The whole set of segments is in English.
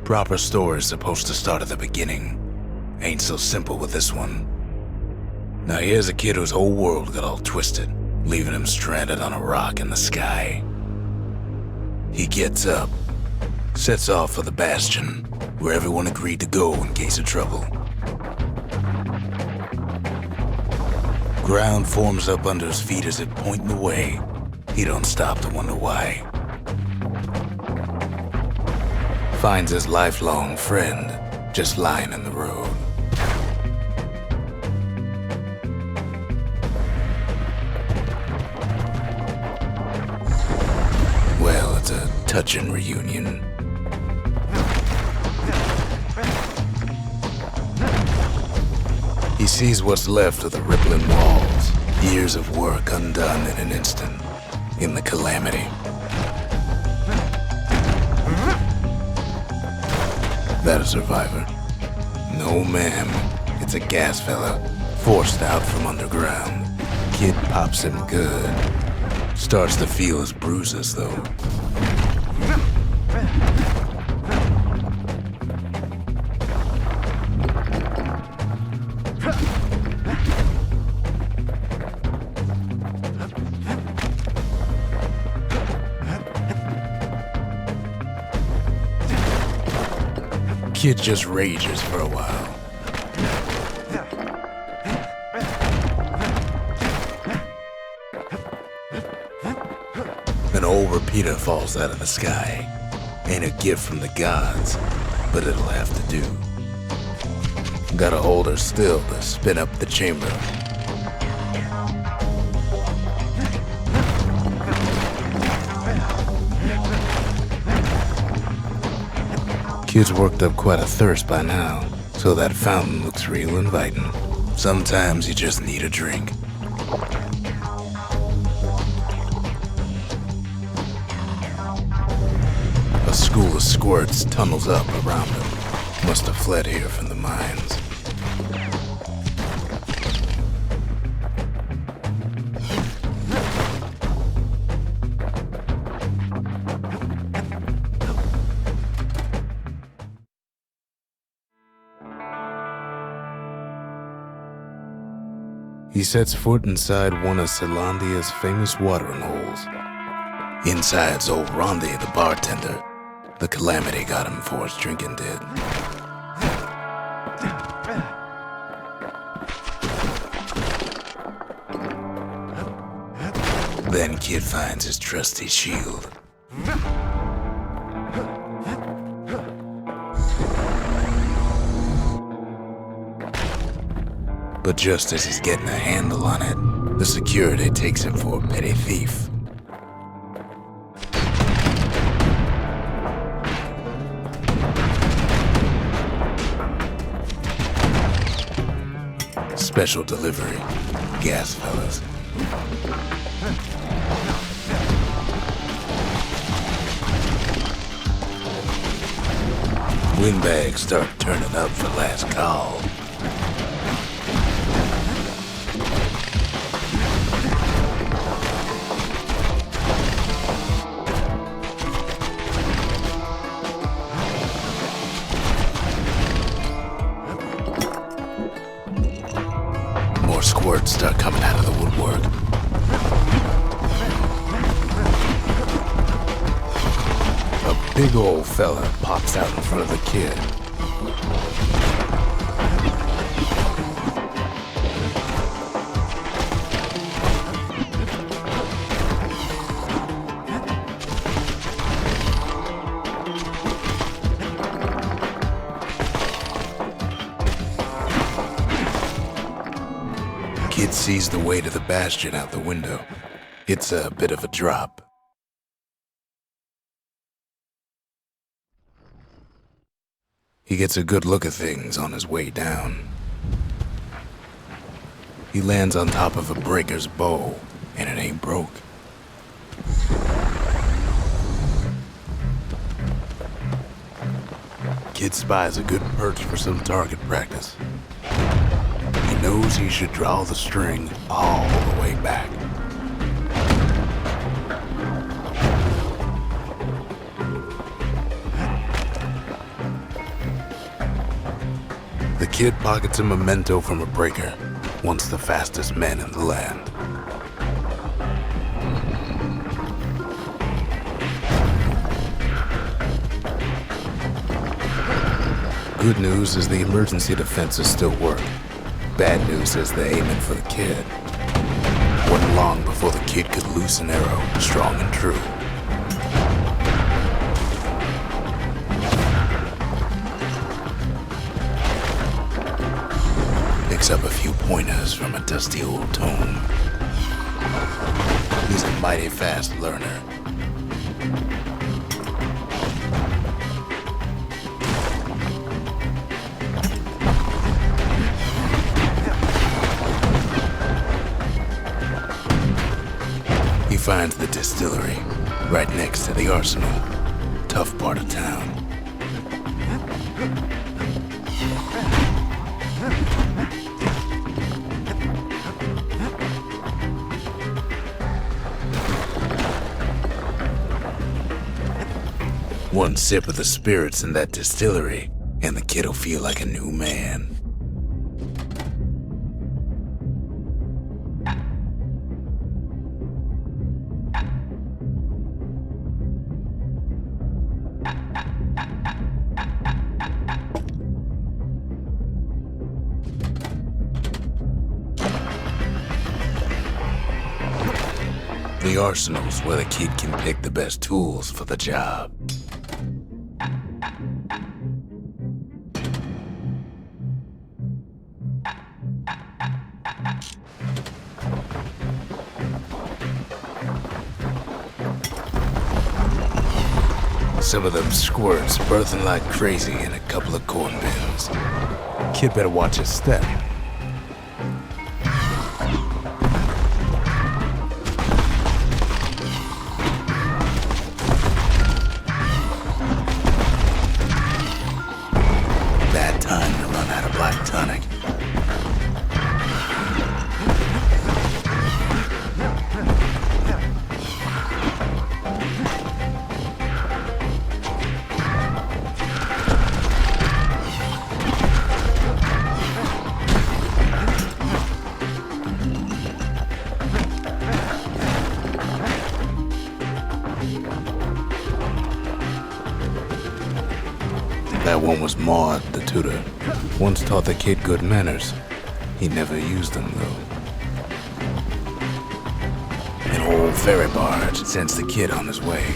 Proper story's supposed to start at the beginning. Ain't so simple with this one. Now here's a kid whose whole world got all twisted, leaving him stranded on a rock in the sky. He gets up, sets off for the Bastion, where everyone agreed to go in case of trouble. Ground forms up under his feet as it pointing the way. He don't stop to wonder why. Finds his lifelong friend just lying in the road. Well, it's a touching reunion. He sees what's left of the rippling walls, years of work undone in an instant, in the calamity. That a survivor? No, ma'am. It's a gas fella, forced out from underground. Kid pops him good. Starts to feel his bruises, though. Kid just rages for a while. An old repeater falls out of the sky. Ain't a gift from the gods, but it'll have to do. Gotta hold her still to spin up the chamber. Kid's worked up quite a thirst by now, so that fountain looks real inviting. Sometimes you just need a drink. A school of squirts tunnels up around him. Must have fled here from the mines. He sets foot inside one of Celandia's famous watering holes. Inside's old Rondi, the bartender. The calamity got him before his drinking did. Then Kid finds his trusty shield. But just as he's getting a handle on it, the security takes him for a petty thief. Special delivery, gas fellas. Windbags start turning up for last call. More squirts start coming out of the woodwork. A big old fella pops out in front of the kid. Kid sees the way to the Bastion out the window. It's a bit of a drop. He gets a good look at things on his way down. He lands on top of a breaker's bow, and it ain't broke. Kid spies a good perch for some target practice. He knows he should draw the string all the way back. kid pockets a memento from a breaker, once the fastest man in the land. Good news is the emergency defenses still work. Bad news is they're aiming for the kid. Wasn't long before the kid could loose an arrow, strong and true. Picks up a few pointers from a dusty old tome. He's a mighty fast learner. He finds the distillery, right next to the arsenal. Tough part of town. One sip of the spirits in that distillery, and the kid'll feel like a new man. The arsenal's where the kid can pick the best tools for the job. Some of them squirts birthing like crazy in a couple of corn bins. Kid better watch his step. Bad time to run out of black tonic. That one was Maud, the tutor. Once taught the kid good manners. He never used them, though. An old ferry barge sends the kid on his way.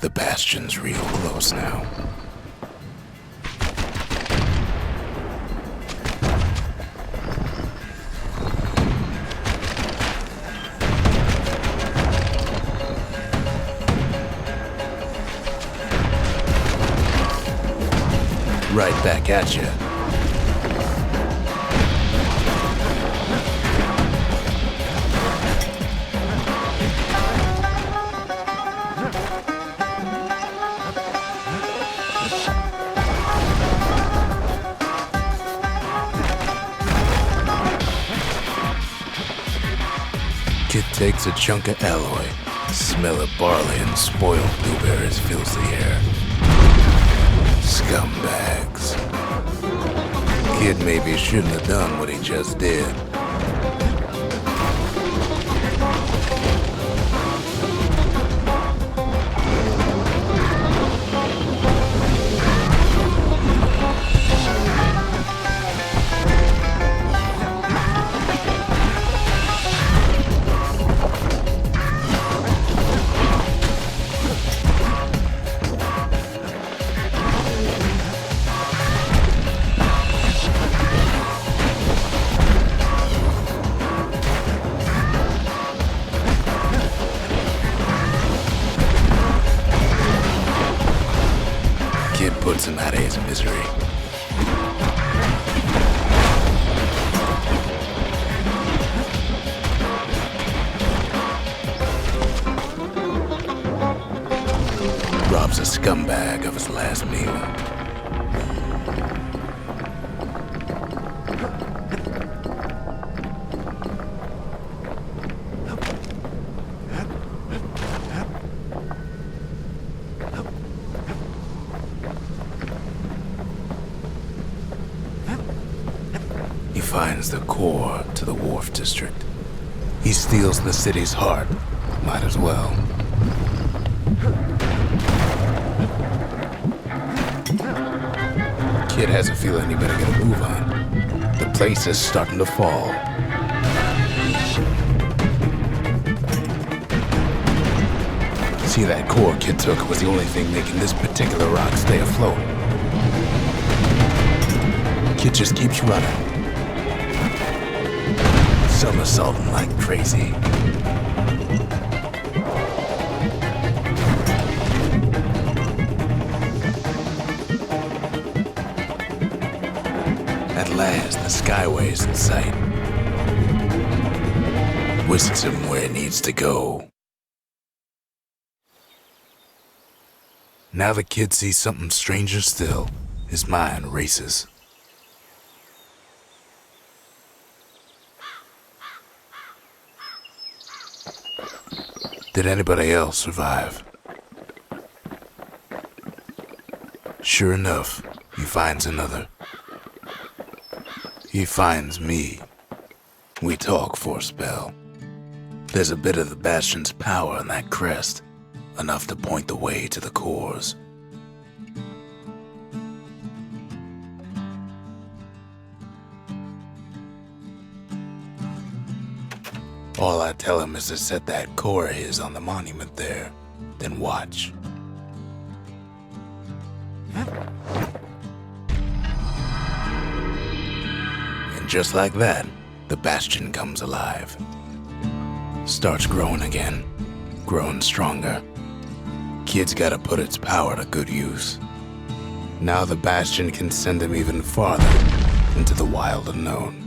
The Bastion's real close now. Right back at you. Kid takes a chunk of alloy. Smell of barley and spoiled blueberries fills the air. Scumbags. Kid maybe shouldn't have done what he just did. Kid puts him out of his misery. Robs a scumbag of his last meal. finds the core to the Wharf District. He steals the city's heart. Might as well. Kid has a feeling he better get a move on. The place is starting to fall. See, that core Kid took was the only thing making this particular rock stay afloat. Kid just keeps running. Somersaulting like crazy. At last, the Skyway's in sight. Whisks him where he needs to go. Now the kid sees something stranger still. His mind races. Did anybody else survive? Sure enough, he finds another. He finds me. We talk for a spell. There's a bit of the Bastion's power in that crest, enough to point the way to the cores. All I tell him is to set that core of his on the monument there, then watch. And just like that, the Bastion comes alive. Starts growing again, growing stronger. Kid's gotta put its power to good use. Now the Bastion can send him even farther into the wild unknown.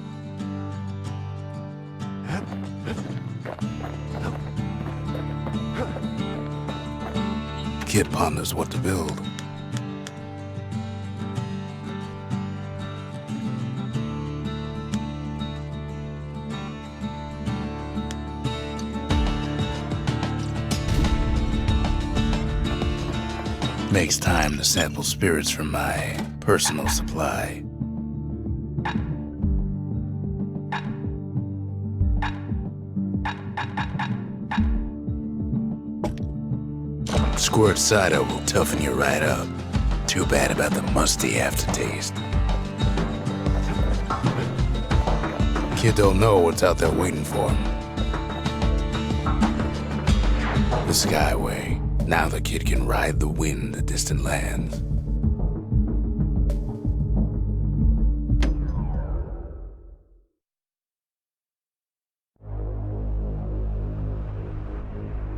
Kid ponders what to build. Makes time to sample spirits from my personal supply. Squirt cider will toughen you right up. Too bad about the musty aftertaste. Kid don't know what's out there waiting for him. The Skyway. Now the kid can ride the wind to distant lands.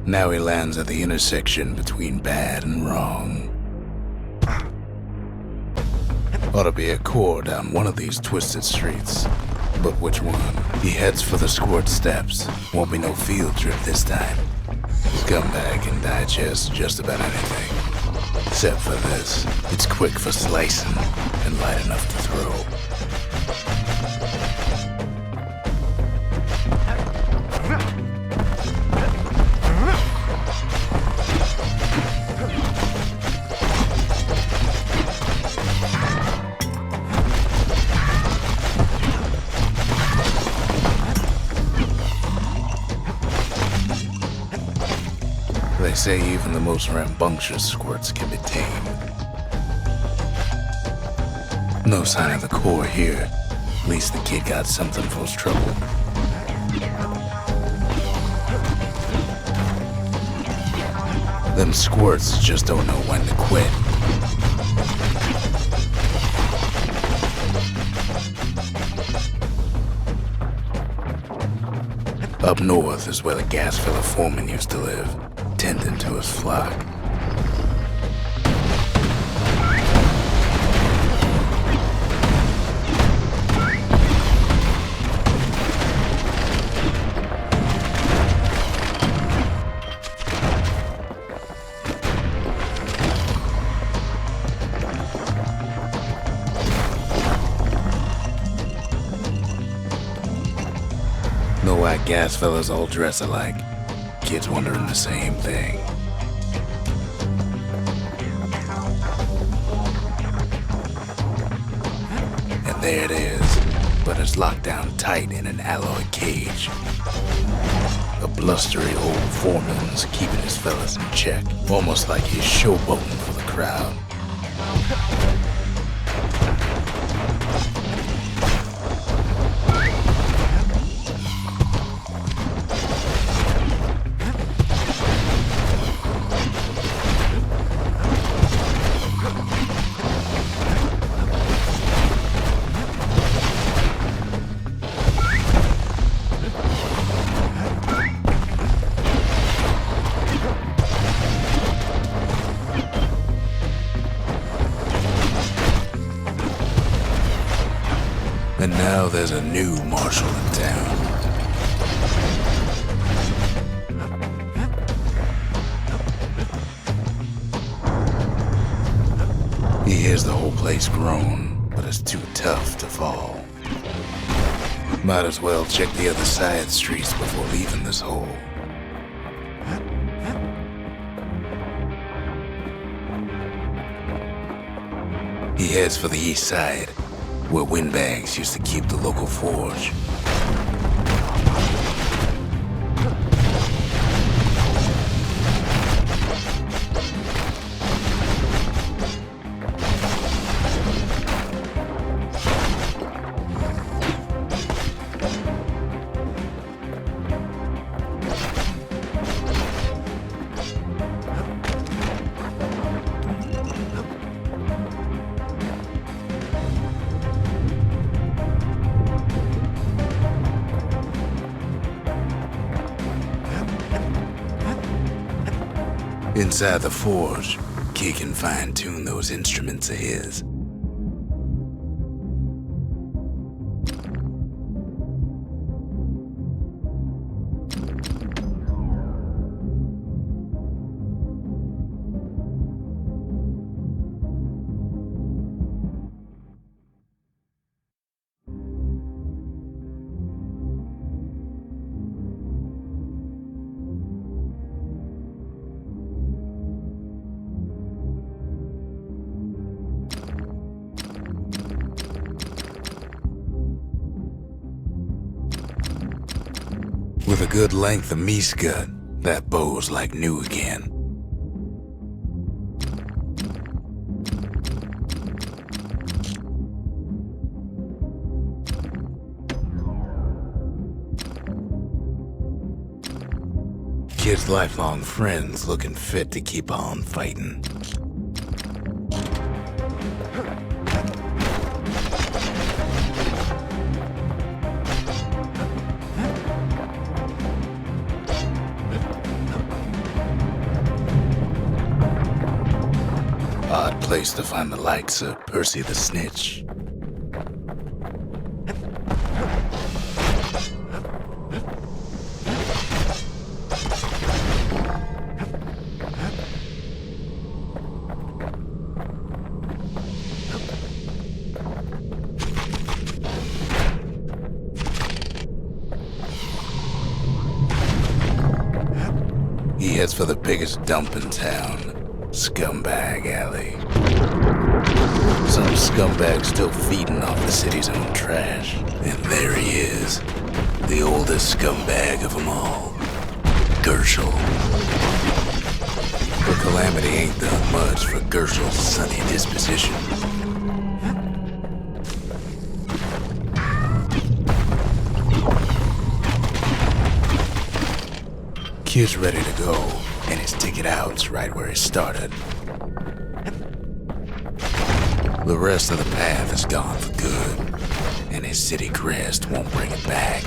Now he lands at the intersection between bad and wrong. Ought to be a core down one of these twisted streets. But which one? He heads for the Squirt Steps. Won't be no field trip this time. Scumbag can digest just about anything. Except for this. It's quick for slicing and light enough to throw. They say even the most rambunctious squirts can be tamed. No sign of the core here. At least the kid got something for his trouble. Them squirts just don't know when to quit. Up north is where the gas fella foreman used to live, tending to his flock. No white gas fellas all dress alike. Kids wondering the same thing. And there it is. The 1,000 year but is locked down tight in an alloy cage. A blustery old foreman's keeping his fellas in check, almost like he's showboating for the crowd. And now there's a new marshal in town. He hears the whole place groan, but it's too tough to fall. Might as well check the other side streets before leaving this hole. He heads for the east side, where windbags used to keep the local forge. Inside the forge, Key can fine-tune those instruments of his. With a good length of meat gut, that bow's like new again. Kid's lifelong friends looking fit to keep on fighting. Odd place to find the likes of Percy the Snitch. He heads for the biggest dump in town, Scumbag Alley. Some scumbag still feeding off the city's own trash. And there he is, the oldest scumbag of them all, Gershel. But calamity ain't done much for Gershel's sunny disposition. Kid's ready to go, and his ticket out's right where he started. The rest of the path is gone for good, and his city crest won't bring it back.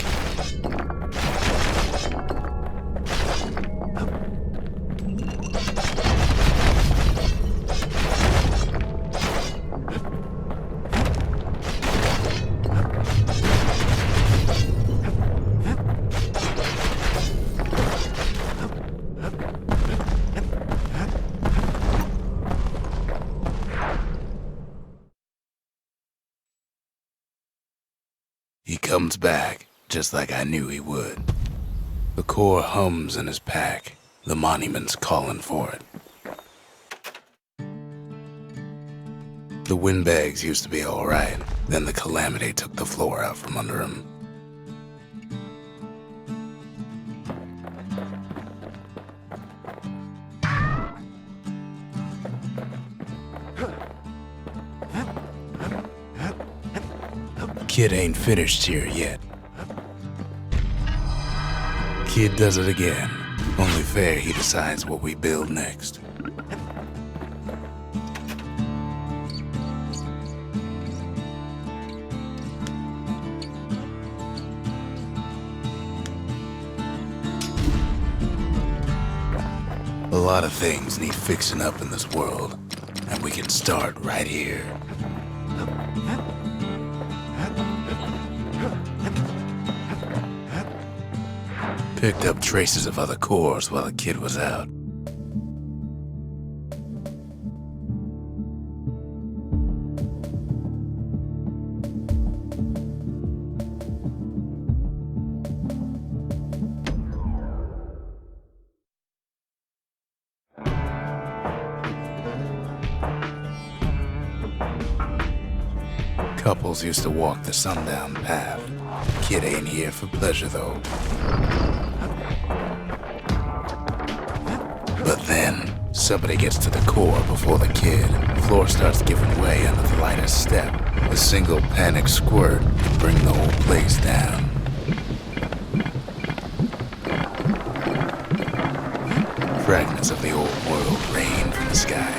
He comes back, just like I knew he would. The core hums in his pack. The monument's calling for it. The windbags used to be all right, Then the calamity took the floor out from under him. Kid ain't finished here yet. Kid does it again. Only fair he decides what we build next. A lot of things need fixing up in this world, and we can start right here. Picked up traces of other cores while the kid was out. Couples used to walk the sundown path. Kid ain't here for pleasure though. But then, somebody gets to the core before the kid. Floor starts giving way under the lightest step. A single panic squirt can bring the whole place down. Fragments of the old world rain from the sky.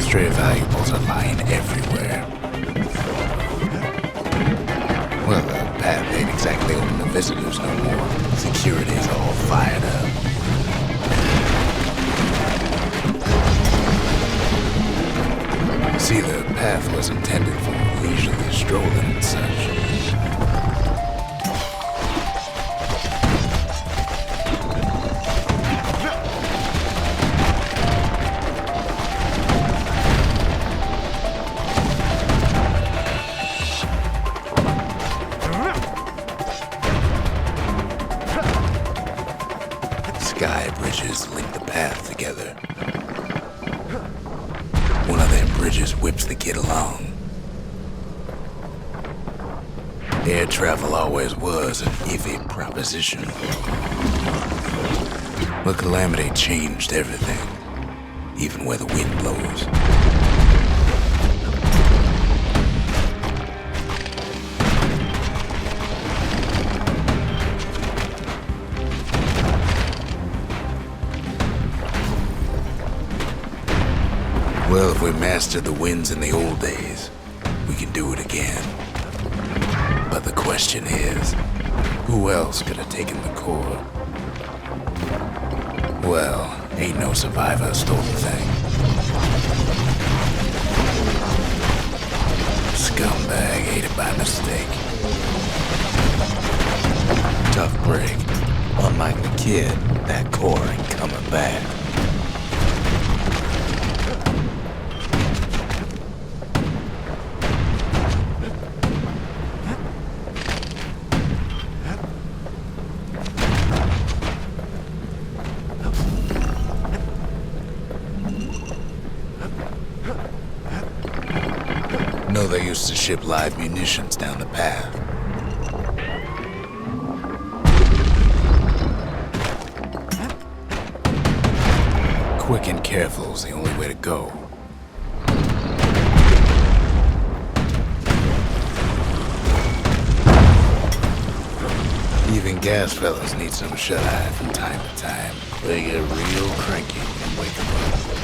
Stray valuables are lying everywhere. Well, the path ain't exactly open to visitors no more. Security's all fired up. See, the path was intended for leisurely strolling and such. Sky bridges link the path together. One of them bridges whips the kid along. Air travel always was an iffy proposition. But calamity changed everything, even where the wind blows. Well, if we mastered the winds in the old days, we can do it again. But the question is, who else could have taken the core? Well, ain't no survivor stole the thing. Scumbag ate it by mistake. Tough break. Unlike the kid, that core ain't coming back. No, they used to ship live munitions down the path. Quick and careful is the only way to go. Even gas fellas need some shut-eye from time to time. They get real cranky and wake them up.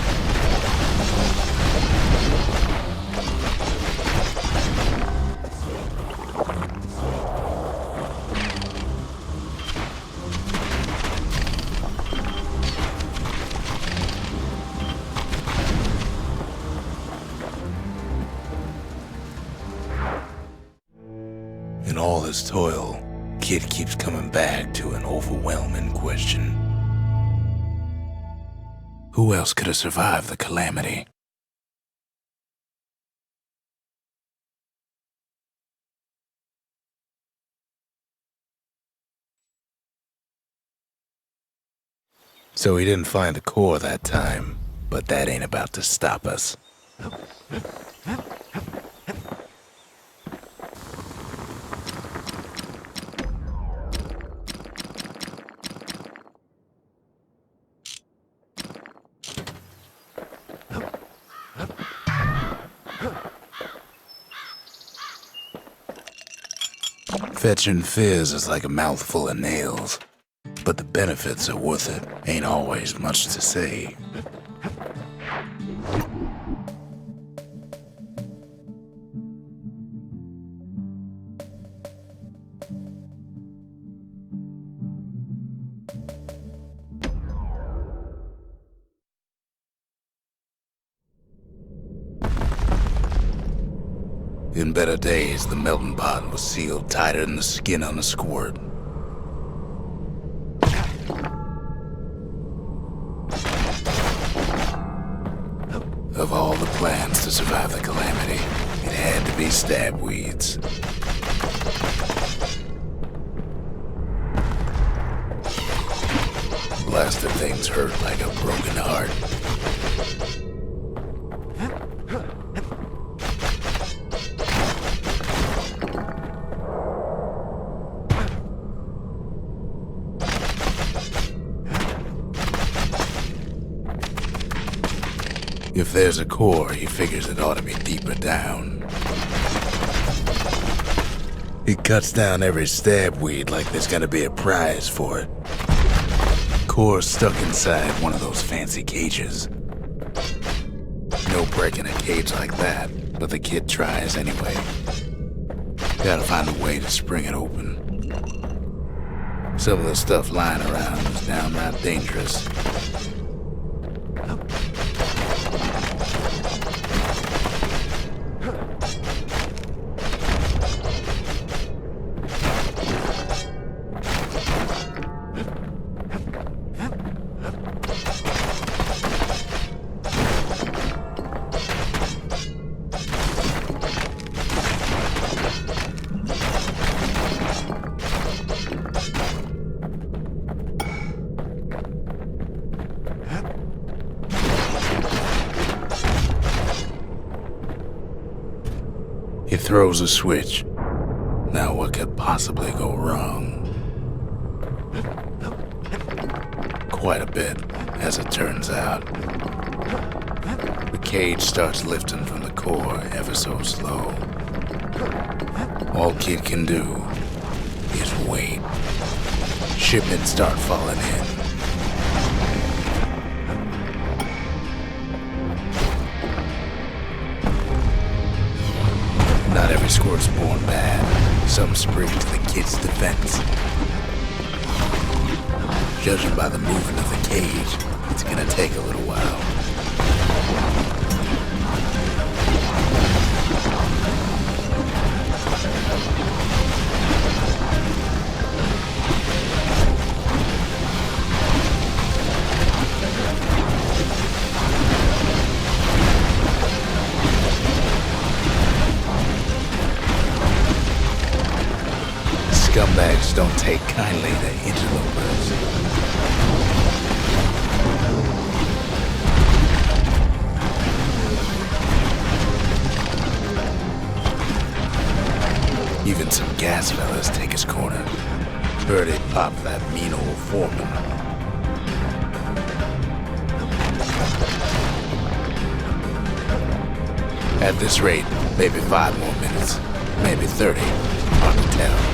In all his toil, Kid keeps coming back to an overwhelming question. Who else could have survived the calamity? So he didn't find the core that time, but that ain't about to stop us. Fetching fizz is like a mouthful of nails, but the benefits are worth it. Ain't always much to say. In better days, the melting pot was sealed tighter than the skin on a squirt. Of all the plans to survive the calamity, it had to be stab weeds. Blasted things hurt like a broken heart. If there's a core, he figures it ought to be deeper down. He cuts down every stab weed like there's gonna be a prize for it. Core's stuck inside one of those fancy cages. No breaking a cage like that, but the kid tries anyway. Gotta find a way to spring it open. Some of the stuff lying around is downright dangerous. He throws a switch. Now what could possibly go wrong? Quite a bit, as it turns out. The cage starts lifting from the core ever so slow. All Kid can do is wait. Shipments start falling in. Not every squirt's born bad. Some spring to the kid's defense. Judging by the movement of the cage, it's gonna take a little while. Scumbags don't take kindly to interlopers. Even some gas fellas take his corner. Heard it pop that mean old foreman. At this rate, maybe 5 more minutes, maybe 30, hard to tell.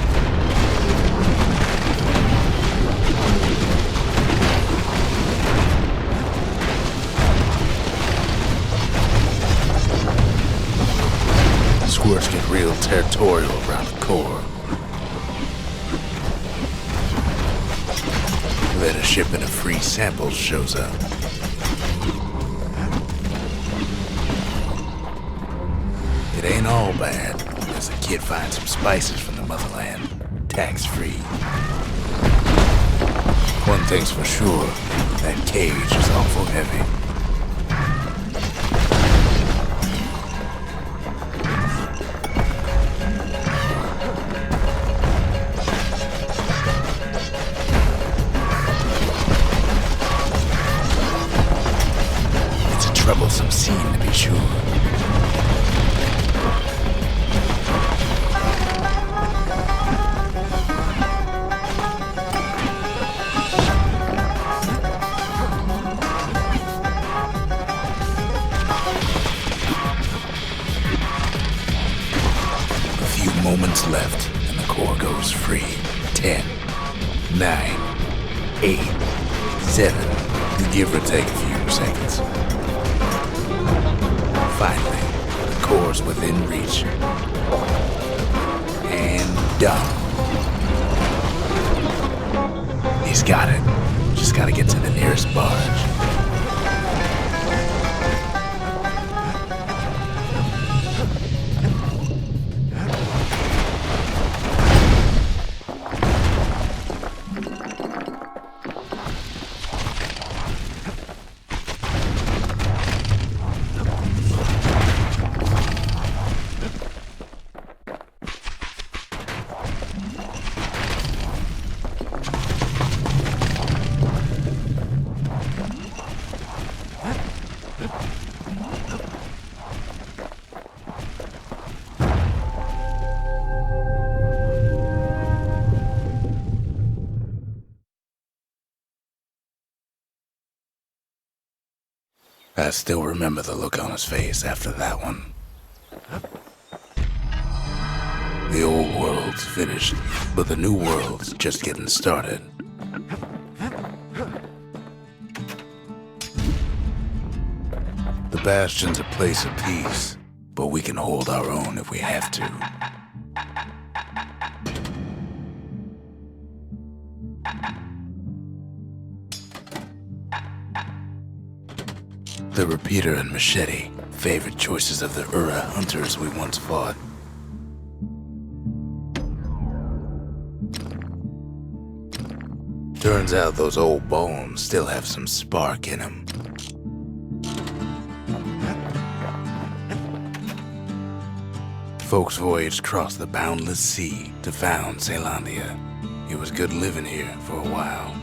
Squirts get real territorial around the core. Then a shipment of free samples shows up. It ain't all bad, as the kid finds some spices from the motherland, tax-free. One thing's for sure, that cage is awful heavy. worth some seeing to be sure. Moments left, and the core goes free. 10, 9, 8, 7, give or take a few seconds. Finally, the core's within reach. And done. He's got it. Just gotta get to the nearest barge. I still remember the look on his face after that one. The old world's finished, but the new world's just getting started. The Bastion's a place of peace, but we can hold our own if we have to. The repeater and machete, favorite choices of the Ura hunters we once fought. Turns out those old bones still have some spark in them. Folks voyaged across the boundless sea to found Caelondia. It was good living here for a while.